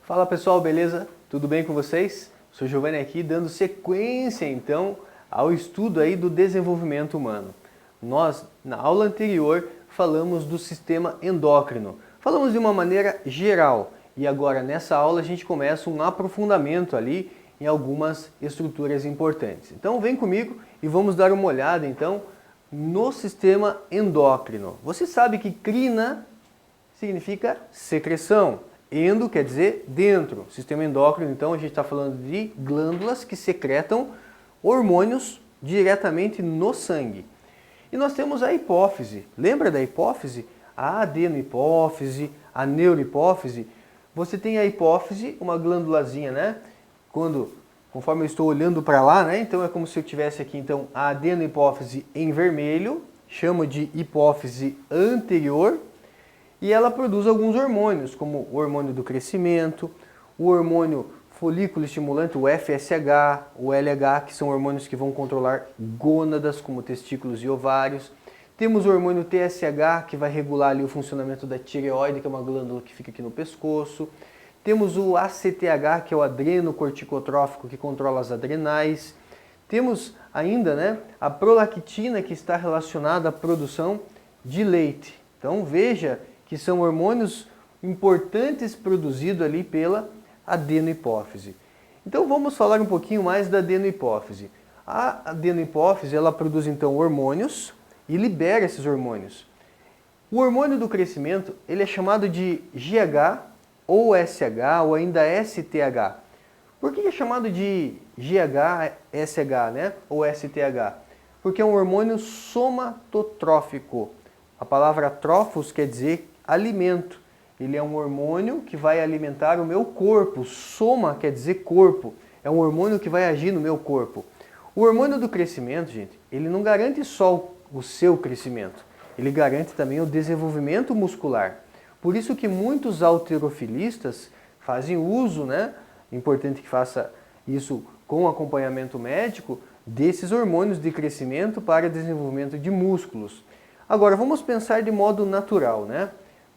Fala pessoal, beleza? Tudo bem com vocês? Sou Giovanni aqui dando sequência então ao estudo aí do desenvolvimento humano. Nós, na aula anterior, falamos do sistema endócrino. Falamos de uma maneira geral e agora nessa aula a gente começa um aprofundamento ali em algumas estruturas importantes. Então vem comigo e vamos dar uma olhada então no sistema endócrino. Você sabe que crina significa secreção. Endo quer dizer dentro. Sistema endócrino, então, a gente está falando de glândulas que secretam hormônios diretamente no sangue. E nós temos a hipófise. Lembra da hipófise? A adenohipófise, a neurohipófise. Você tem a hipófise, uma glândulazinha, né? Conforme eu estou olhando para lá, né? Então é como se eu tivesse aqui então a adenohipófise em vermelho, chamo de hipófise anterior. E ela produz alguns hormônios, como o hormônio do crescimento, o hormônio folículo estimulante, o FSH, o LH, que são hormônios que vão controlar gônadas, como testículos e ovários. Temos o hormônio TSH, que vai regular ali o funcionamento da tireoide, que é uma glândula que fica aqui no pescoço. Temos o ACTH, que é o adrenocorticotrófico, que controla as adrenais. Temos ainda, né, a prolactina, que está relacionada à produção de leite. Então veja que são hormônios importantes produzidos ali pela adenohipófise. Então vamos falar um pouquinho mais da adenohipófise. A adenohipófise, ela produz então hormônios e libera esses hormônios. O hormônio do crescimento, ele é chamado de GH ou SH ou ainda STH. Por que é chamado de GH, SH, né? Ou STH? Porque é um hormônio somatotrófico. A palavra trófos quer dizer alimento. Ele é um hormônio que vai alimentar o meu corpo. Soma quer dizer corpo. É um hormônio que vai agir no meu corpo. O hormônio do crescimento, gente, ele não garante só o seu crescimento. Ele garante também o desenvolvimento muscular. Por isso que muitos halterofilistas fazem uso, né? Importante que faça isso com acompanhamento médico, desses hormônios de crescimento para desenvolvimento de músculos. Agora, vamos pensar de modo natural, né?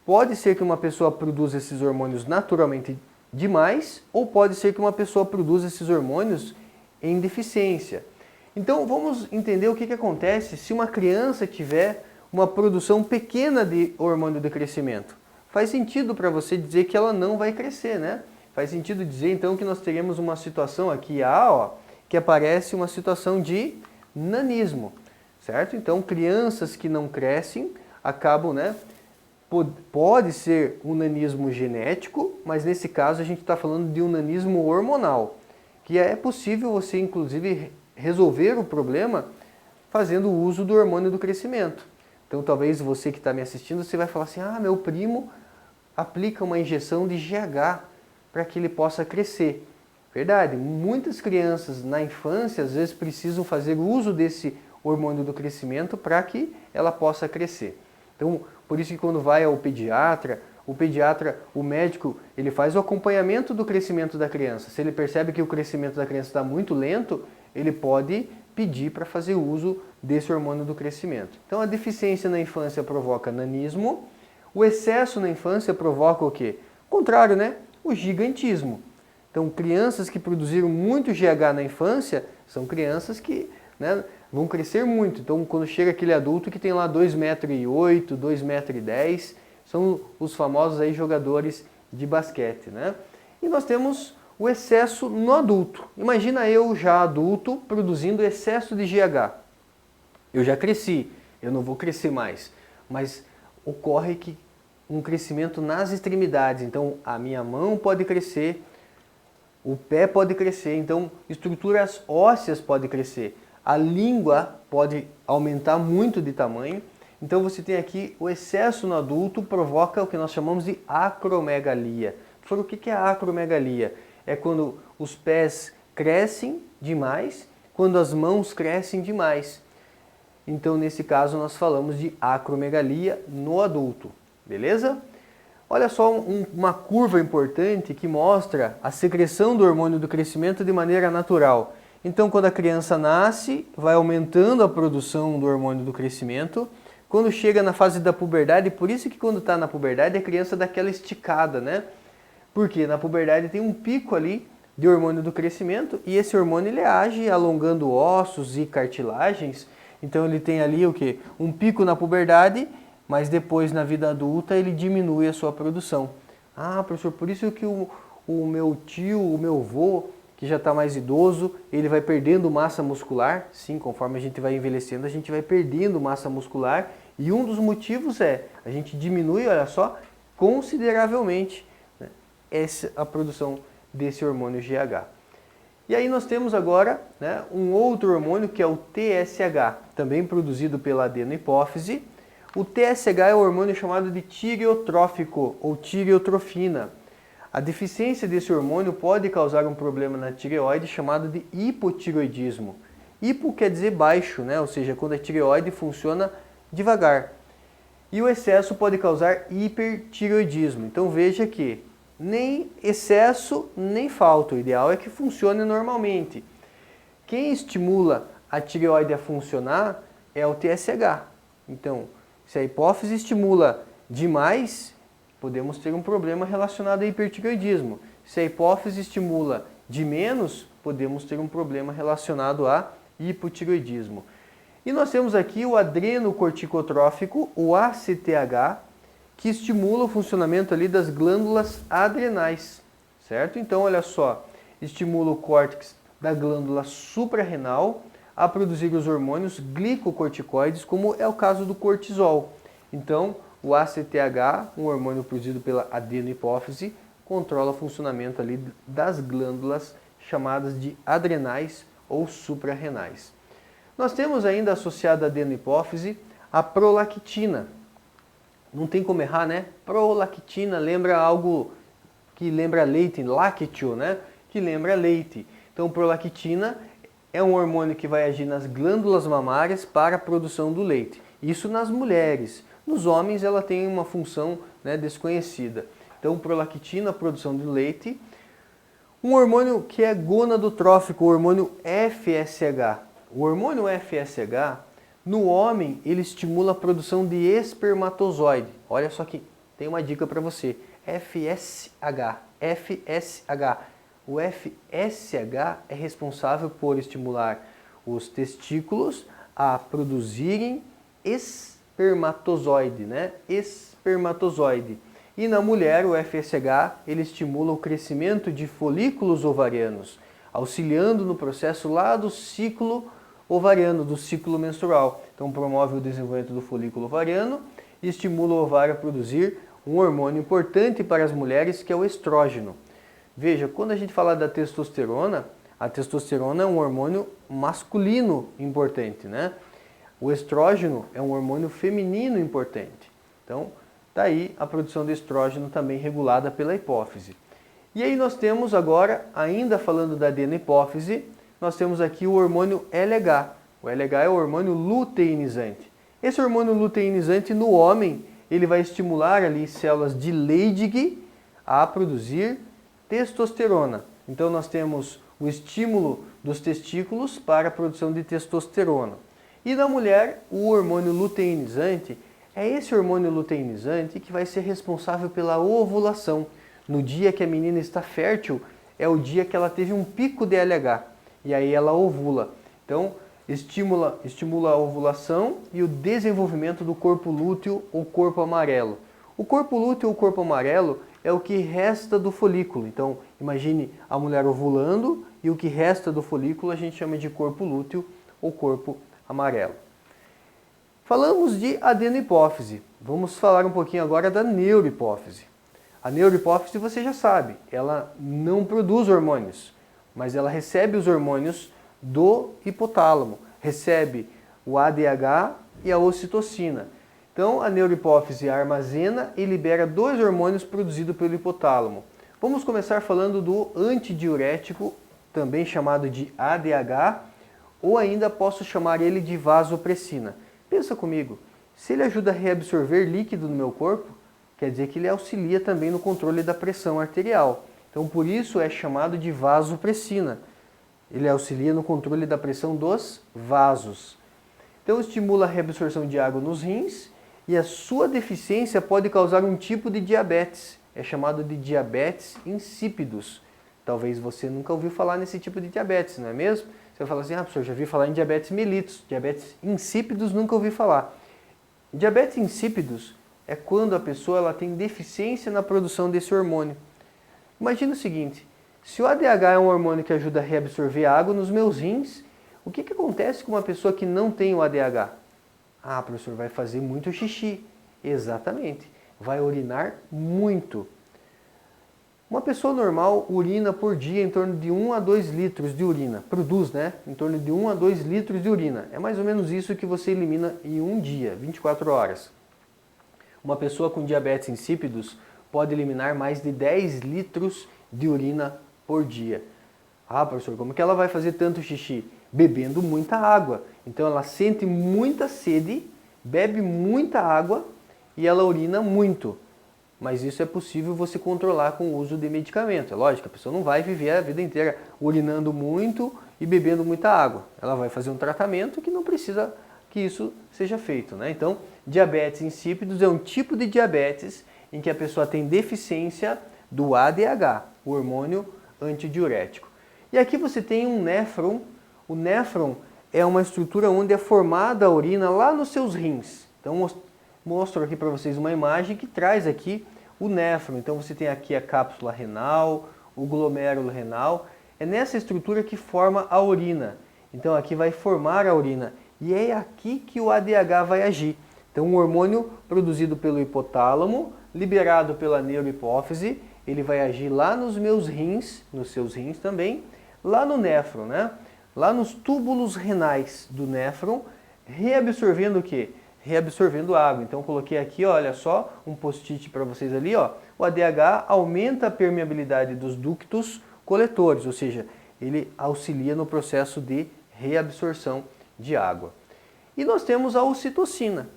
Pode ser que uma pessoa produza esses hormônios naturalmente demais, ou pode ser que uma pessoa produza esses hormônios em deficiência. Então, vamos entender o que acontece se uma criança tiver uma produção pequena de hormônio de crescimento. Faz sentido para você dizer que ela não vai crescer, né? Faz sentido dizer, então, que nós teremos uma situação aqui, que aparece uma situação de nanismo. Certo? Então, crianças que não crescem acabam, né? Pode ser um nanismo genético, mas nesse caso a gente está falando de um nanismo hormonal, que é possível você, inclusive, resolver o problema fazendo o uso do hormônio do crescimento. Então, talvez você que está me assistindo, você vai falar assim, meu primo aplica uma injeção de GH para que ele possa crescer. Verdade, muitas crianças na infância, às vezes, precisam fazer uso desse hormônio do crescimento para que ela possa crescer. Então, por isso que quando vai ao pediatra, o médico, ele faz o acompanhamento do crescimento da criança. Se ele percebe que o crescimento da criança está muito lento, ele pode pedir para fazer uso desse hormônio do crescimento. Então, a deficiência na infância provoca nanismo, o excesso na infância provoca o quê? O contrário, né? O gigantismo. Então, crianças que produziram muito GH na infância são crianças que, né, vão crescer muito. Então, quando chega aquele adulto que tem lá 2,8 m, 2,10 m, são os famosos aí jogadores de basquete, né? E nós temos o excesso no adulto. Imagina eu já adulto produzindo excesso de GH. Eu já cresci, eu não vou crescer mais. Mas ocorre que um crescimento nas extremidades. Então, a minha mão pode crescer, o pé pode crescer, então estruturas ósseas podem crescer. A língua pode aumentar muito de tamanho. Então você tem aqui o excesso no adulto provoca o que nós chamamos de acromegalia. O que é a acromegalia? É quando os pés crescem demais, quando as mãos crescem demais. Então nesse caso nós falamos de acromegalia no adulto. Beleza? Olha só uma curva importante que mostra a secreção do hormônio do crescimento de maneira natural. Então, quando a criança nasce, vai aumentando a produção do hormônio do crescimento. Quando chega na fase da puberdade, por isso que quando está na puberdade, a criança dá aquela esticada, né? Porque na puberdade tem um pico ali de hormônio do crescimento e esse hormônio ele age alongando ossos e cartilagens. Então ele tem ali o quê? Um pico na puberdade, mas depois na vida adulta ele diminui a sua produção. Ah, professor, por isso que o meu tio, o meu avô, que já está mais idoso, ele vai perdendo massa muscular. Sim, conforme a gente vai envelhecendo, a gente vai perdendo massa muscular. E um dos motivos é, a gente diminui, olha só, consideravelmente, né, a produção desse hormônio GH. E aí nós temos agora, né, um outro hormônio que é o TSH, também produzido pela adenohipófise. O TSH é o hormônio chamado de tireotrófico ou tireotrofina. A deficiência desse hormônio pode causar um problema na tireoide chamado de hipotireoidismo. Hipo quer dizer baixo, né? Ou seja, quando a tireoide funciona devagar. E o excesso pode causar hipertireoidismo. Então veja que nem excesso nem falta. O ideal é que funcione normalmente. Quem estimula a tireoide a funcionar é o TSH. Então, se a hipófise estimula demais, podemos ter um problema relacionado a hipertireoidismo. Se a hipófise estimula de menos, podemos ter um problema relacionado a hipotireoidismo. E nós temos aqui o adrenocorticotrófico, o ACTH, que estimula o funcionamento ali das glândulas adrenais, certo? Então, olha só, estimula o córtex da glândula suprarrenal a produzir os hormônios glicocorticoides, como é o caso do cortisol. Então, o ACTH, um hormônio produzido pela adenohipófise, controla o funcionamento ali das glândulas chamadas de adrenais ou suprarrenais. Nós temos ainda associada à adenohipófise a prolactina. Não tem como errar, né? Prolactina lembra algo que lembra leite, lácteo, né? Que lembra leite. Então, prolactina é um hormônio que vai agir nas glândulas mamárias para a produção do leite. Isso nas mulheres. Nos homens ela tem uma função, né, desconhecida. Então, prolactina, a produção de leite. Um hormônio que é gonadotrófico, o hormônio FSH. O hormônio FSH, no homem, ele estimula a produção de espermatozoide. Olha só que tem uma dica para você. FSH. O FSH é responsável por estimular os testículos a produzirem espermatozoide, né? Espermatozoide. E na mulher, o FSH, ele estimula o crescimento de folículos ovarianos, auxiliando no processo lá do ciclo ovariano, do ciclo menstrual. Então promove o desenvolvimento do folículo ovariano e estimula o ovário a produzir um hormônio importante para as mulheres, que é o estrógeno. Veja, quando a gente fala da testosterona, a testosterona é um hormônio masculino importante, né? O estrógeno é um hormônio feminino importante. Então, daí a produção de estrógeno também regulada pela hipófise. E aí nós temos agora, ainda falando da adenohipófise, nós temos aqui o hormônio LH. O LH é o hormônio luteinizante. Esse hormônio luteinizante no homem, ele vai estimular ali células de Leydig a produzir testosterona. Então nós temos o estímulo dos testículos para a produção de testosterona. E na mulher, o hormônio luteinizante é esse hormônio luteinizante que vai ser responsável pela ovulação. No dia que a menina está fértil, é o dia que ela teve um pico de LH. E aí ela ovula. Então, estimula a ovulação e o desenvolvimento do corpo lúteo ou corpo amarelo. O corpo lúteo ou corpo amarelo é o que resta do folículo. Então, imagine a mulher ovulando e o que resta do folículo a gente chama de corpo lúteo ou corpo amarelo. Falamos de adenohipófise. Vamos falar um pouquinho agora da neurohipófise. A neurohipófise você já sabe, ela não produz hormônios, mas ela recebe os hormônios do hipotálamo, recebe o ADH e a ocitocina. Então a neurohipófise armazena e libera dois hormônios produzidos pelo hipotálamo. Vamos começar falando do antidiurético, também chamado de ADH, ou ainda posso chamar ele de vasopressina. Pensa comigo, se ele ajuda a reabsorver líquido no meu corpo, quer dizer que ele auxilia também no controle da pressão arterial. Então por isso é chamado de vasopressina. Ele auxilia no controle da pressão dos vasos. Então estimula a reabsorção de água nos rins e a sua deficiência pode causar um tipo de diabetes, é chamado de diabetes insípidos. Talvez você nunca ouviu falar nesse tipo de diabetes, não é mesmo? Você vai falar assim, professor, já ouvi falar em diabetes mellitus, diabetes insípidos nunca ouvi falar. Diabetes insípidos é quando a pessoa ela tem deficiência na produção desse hormônio. Imagina o seguinte, se o ADH é um hormônio que ajuda a reabsorver água nos meus rins, o que acontece com uma pessoa que não tem o ADH? Ah, professor, vai fazer muito xixi. Exatamente, vai urinar muito. Uma pessoa normal urina por dia em torno de 1 a 2 litros de urina. Produz, né? Em torno de 1 a 2 litros de urina. É mais ou menos isso que você elimina em um dia, 24 horas. Uma pessoa com diabetes insípidos pode eliminar mais de 10 litros de urina por dia. Ah, professor, como que ela vai fazer tanto xixi? Bebendo muita água. Então ela sente muita sede, bebe muita água e ela urina muito. Mas isso é possível você controlar com o uso de medicamento. É lógico, a pessoa não vai viver a vida inteira urinando muito e bebendo muita água. Ela vai fazer um tratamento que não precisa que isso seja feito, né? Então, diabetes insípidos é um tipo de diabetes em que a pessoa tem deficiência do ADH, o hormônio antidiurético. E aqui você tem um néfron. O néfron é uma estrutura onde é formada a urina lá nos seus rins. Então, mostro aqui para vocês uma imagem que traz aqui o néfron. Então você tem aqui a cápsula renal, o glomérulo renal. É nessa estrutura que forma a urina. Então aqui vai formar a urina. E é aqui que o ADH vai agir. Então um hormônio produzido pelo hipotálamo, liberado pela neurohipófise, ele vai agir lá nos meus rins, nos seus rins também, lá no néfron, né? Lá nos túbulos renais do néfron, reabsorvendo o quê? Reabsorvendo água. Então coloquei aqui, olha só, um post-it para vocês ali, ó. O ADH aumenta a permeabilidade dos ductos coletores, ou seja, ele auxilia no processo de reabsorção de água. E nós temos a ocitocina.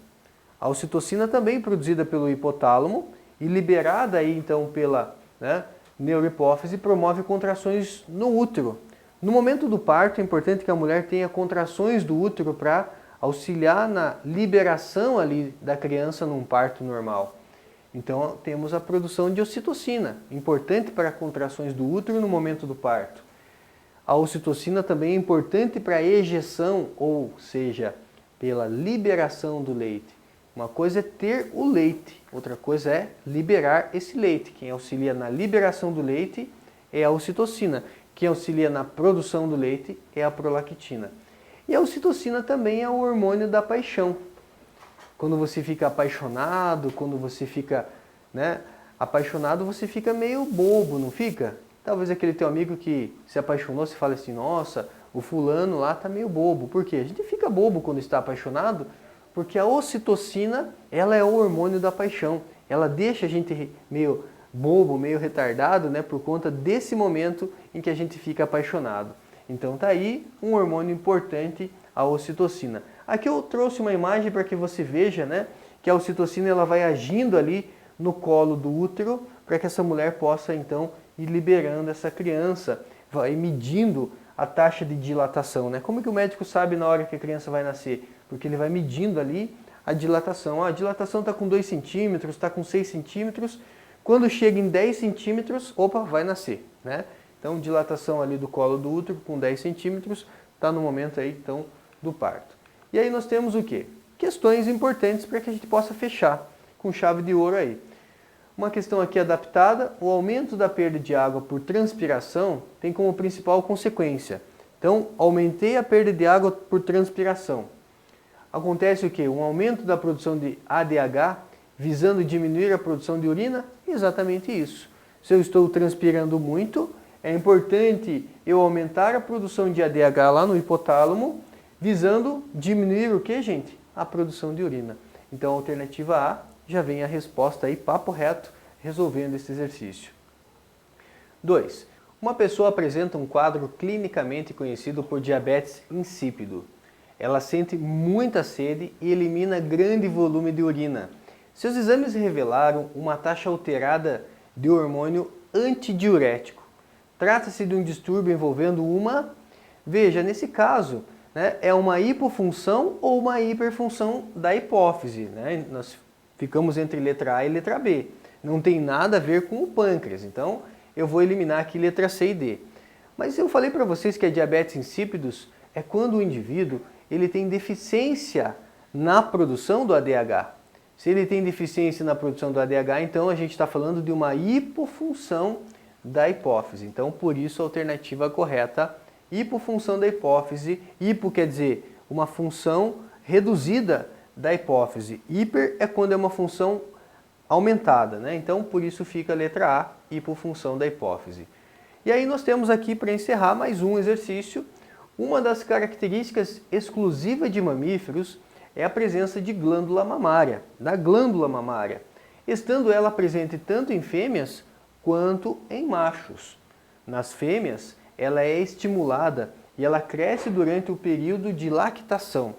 A ocitocina também produzida pelo hipotálamo e liberada aí então pela neurohipófise, promove contrações no útero. No momento do parto é importante que a mulher tenha contrações do útero para auxiliar na liberação ali da criança num parto normal. Então temos a produção de ocitocina, importante para contrações do útero no momento do parto. A ocitocina também é importante para a ejeção, ou seja, pela liberação do leite. Uma coisa é ter o leite, outra coisa é liberar esse leite. Quem auxilia na liberação do leite é a ocitocina. Quem auxilia na produção do leite é a prolactina. E a ocitocina também é o hormônio da paixão. Quando você fica apaixonado, quando você fica apaixonado, você fica meio bobo, não fica? Talvez aquele teu amigo que se apaixonou, você fala assim, nossa, o fulano lá tá meio bobo. Por quê? A gente fica bobo quando está apaixonado, porque a ocitocina, ela é o hormônio da paixão. Ela deixa a gente meio bobo, meio retardado, né, por conta desse momento em que a gente fica apaixonado. Então tá aí um hormônio importante, a ocitocina. Aqui eu trouxe uma imagem para que você veja, né, que a ocitocina ela vai agindo ali no colo do útero para que essa mulher possa então ir liberando essa criança, vai medindo a taxa de dilatação, né? Como que o médico sabe na hora que a criança vai nascer? Porque ele vai medindo ali a dilatação. A dilatação está com 2 centímetros, está com 6 centímetros. Quando chega em 10 centímetros, opa, vai nascer, né? Então, dilatação ali do colo do útero com 10 centímetros, está no momento aí, então, do parto. E aí nós temos o quê? Questões importantes para que a gente possa fechar com chave de ouro aí. Uma questão aqui adaptada, o aumento da perda de água por transpiração tem como principal consequência. Então, aumentei a perda de água por transpiração. Acontece o quê? Um aumento da produção de ADH, visando diminuir a produção de urina? Exatamente isso. Se eu estou transpirando muito, é importante eu aumentar a produção de ADH lá no hipotálamo, visando diminuir o que, gente? A produção de urina. Então, a alternativa A já vem a resposta aí, papo reto, resolvendo esse exercício. 2. Uma pessoa apresenta um quadro clinicamente conhecido por diabetes insípido. Ela sente muita sede e elimina grande volume de urina. Seus exames revelaram uma taxa alterada de hormônio antidiurético. Trata-se de um distúrbio envolvendo veja, nesse caso, né, é uma hipofunção ou uma hiperfunção da hipófise. Né? Nós ficamos entre letra A e letra B. não tem nada a ver com o pâncreas. Então, eu vou eliminar aqui letra C e D. Mas eu falei para vocês que a diabetes insípidos é quando o indivíduo ele tem deficiência na produção do ADH. Se ele tem deficiência na produção do ADH, então a gente está falando de uma hipofunção da hipófise. Então, por isso, a alternativa correta, hipofunção da hipófise. Hipo quer dizer uma função reduzida da hipófise. Hiper é quando é uma função aumentada, né? Então, por isso fica a letra A, hipofunção da hipófise. E aí nós temos aqui, para encerrar, mais um exercício. Uma das características exclusivas de mamíferos é a presença de glândula mamária, da glândula mamária, estando ela presente tanto em fêmeas quanto em machos. Nas fêmeas, ela é estimulada e ela cresce durante o período de lactação.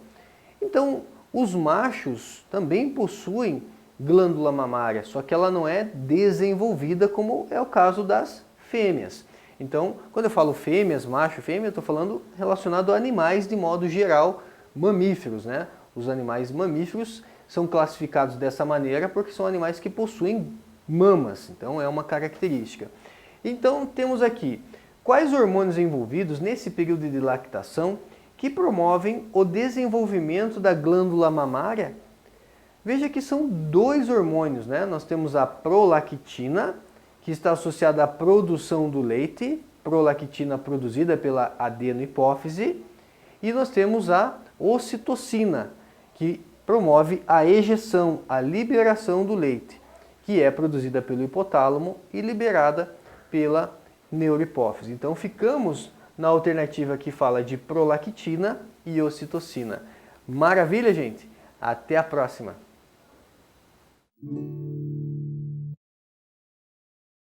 Então, os machos também possuem glândula mamária, só que ela não é desenvolvida como é o caso das fêmeas. Então, quando eu falo fêmeas, macho, fêmea, eu estou falando relacionado a animais de modo geral, mamíferos, né? Os animais mamíferos são classificados dessa maneira porque são animais que possuem mamas, então é uma característica. Então, temos aqui quais hormônios envolvidos nesse período de lactação que promovem o desenvolvimento da glândula mamária. Veja que são dois hormônios, né? Nós temos a prolactina, que está associada à produção do leite, prolactina produzida pela adenohipófise, e nós temos a ocitocina, que promove a ejeção, a liberação do leite, que é produzida pelo hipotálamo e liberada pela neurohipófise. então ficamos na alternativa que fala de prolactina e ocitocina. Maravilha, gente? Até a próxima!